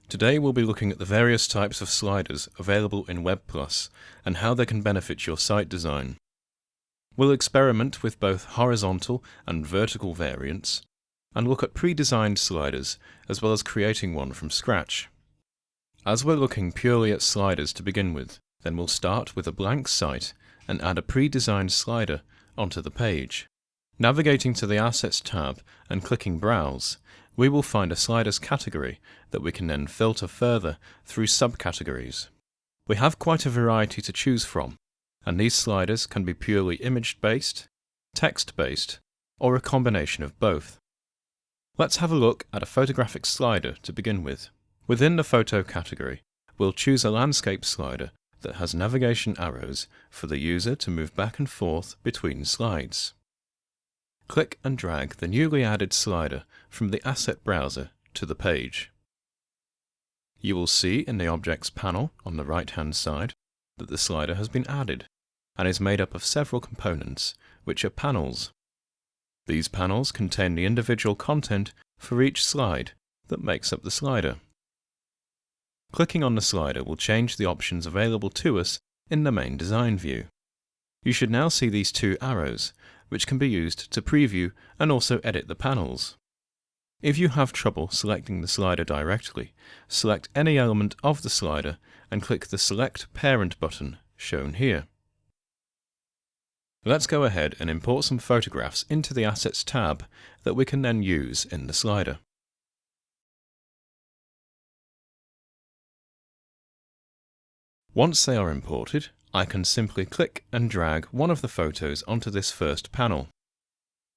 Today we'll be looking at the various types of sliders available in WebPlus and how they can benefit your site design. We'll experiment with both horizontal and vertical variants and look at pre-designed sliders as well as creating one from scratch. As we're looking purely at sliders to begin with, then we'll start with a blank site and add a pre-designed slider onto the page. Navigating to the Assets tab and clicking Browse, we will find a sliders category that we can then filter further through subcategories. We have quite a variety to choose from, and these sliders can be purely image-based, text-based, or a combination of both. Let's have a look at a photographic slider to begin with. Within the photo category, we'll choose a landscape slider that has navigation arrows for the user to move back and forth between slides. Click and drag the newly added slider from the Asset browser to the page. You will see in the Objects panel on the right-hand side that the slider has been added and is made up of several components, which are panels. These panels contain the individual content for each slide that makes up the slider. Clicking on the slider will change the options available to us in the main design view. You should now see these two arrows, which can be used to preview and also edit the panels. If you have trouble selecting the slider directly, select any element of the slider and click the Select Parent button shown here. Let's go ahead and import some photographs into the Assets tab that we can then use in the slider. Once they are imported, I can simply click and drag one of the photos onto this first panel.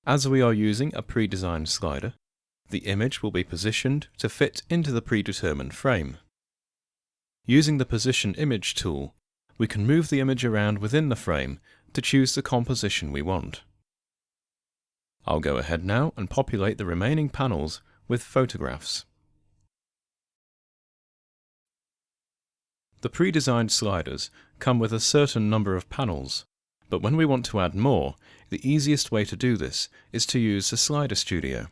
As we are using a pre-designed slider, the image will be positioned to fit into the predetermined frame. Using the Position Image tool, we can move the image around within the frame to choose the composition we want. I'll go ahead now and populate the remaining panels with photographs. The pre-designed sliders come with a certain number of panels, but when we want to add more, the easiest way to do this is to use the Slider Studio.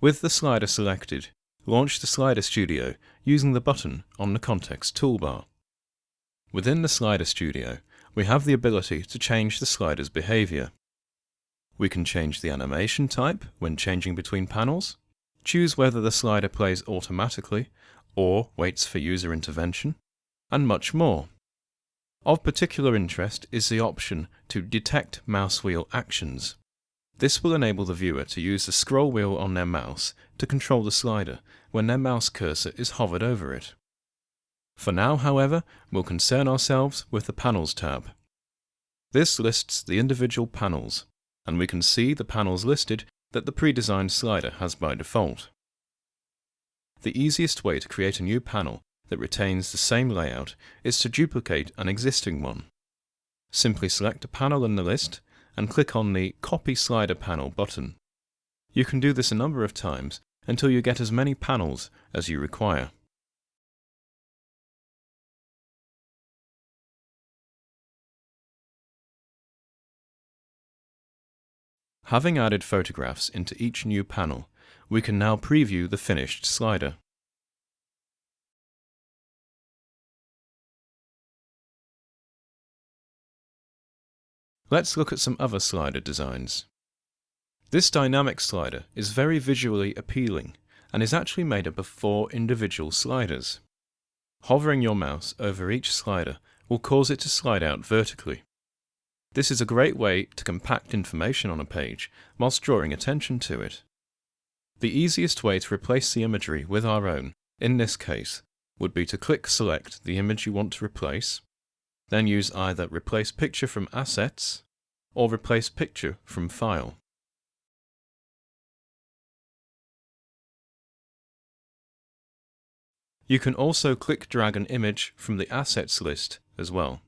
With the slider selected, launch the Slider Studio using the button on the context toolbar. Within the Slider Studio, we have the ability to change the slider's behavior. We can change the animation type when changing between panels, choose whether the slider plays automatically or waits for user intervention, and much more. Of particular interest is the option to detect mouse wheel actions. This will enable the viewer to use the scroll wheel on their mouse to control the slider when their mouse cursor is hovered over it. For now, however, we'll concern ourselves with the Panels tab. This lists the individual panels, and we can see the panels listed that the pre-designed slider has by default. The easiest way to create a new panel that retains the same layout is to duplicate an existing one. Simply select a panel in the list and click on the Copy Slider Panel button. You can do this a number of times until you get as many panels as you require. Having added photographs into each new panel, we can now preview the finished slider. Let's look at some other slider designs. This dynamic slider is very visually appealing and is actually made up of 4 individual sliders. Hovering your mouse over each slider will cause it to slide out vertically. This is a great way to compact information on a page whilst drawing attention to it. The easiest way to replace the imagery with our own, in this case, would be to click Select the image you want to replace, then use either Replace Picture from Assets or Replace Picture from File. You can also click drag an image from the Assets list as well.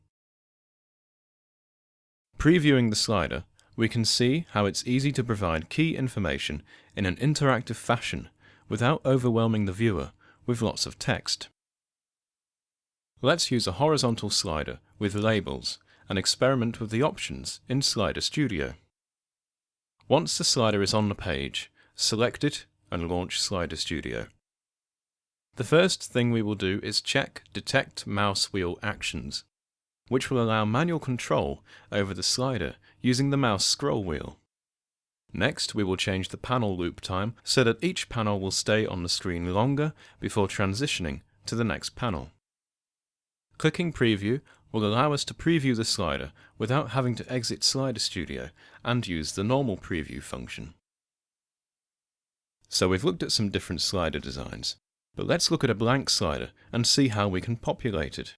Previewing the slider, we can see how it's easy to provide key information in an interactive fashion without overwhelming the viewer with lots of text. Let's use a horizontal slider with labels and experiment with the options in Slider Studio. Once the slider is on the page, select it and launch Slider Studio. The first thing we will do is check Detect Mouse Wheel Actions, which will allow manual control over the slider using the mouse scroll wheel. Next, we will change the panel loop time so that each panel will stay on the screen longer before transitioning to the next panel. Clicking Preview will allow us to preview the slider without having to exit Slider Studio and use the normal preview function. So we've looked at some different slider designs, but let's look at a blank slider and see how we can populate it.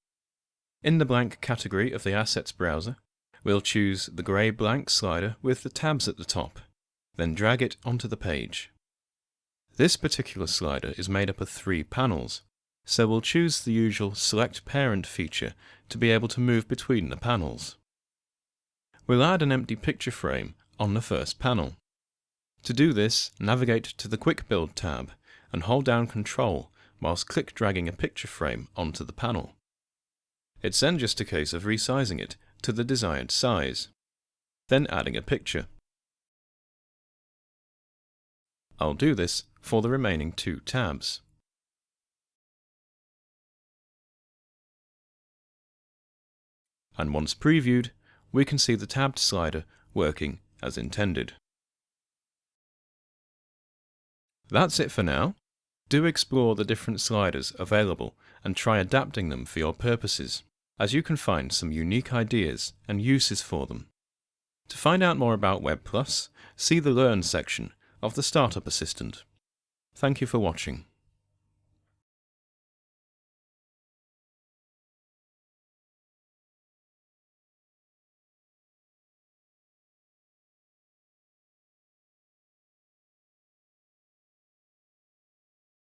In the blank category of the Assets browser, we'll choose the grey blank slider with the tabs at the top, then drag it onto the page. This particular slider is made up of 3 panels, so we'll choose the usual Select Parent feature to be able to move between the panels. We'll add an empty picture frame on the first panel. To do this, navigate to the Quick Build tab and hold down Ctrl whilst click dragging a picture frame onto the panel. It's then just a case of resizing it to the desired size, then adding a picture. I'll do this for the remaining 2 tabs. And once previewed, we can see the tabbed slider working as intended. That's it for now. Do explore the different sliders available and try adapting them for your purposes, as you can find some unique ideas and uses for them. To find out more about WebPlus, see the Learn section of the Startup Assistant. Thank you for watching.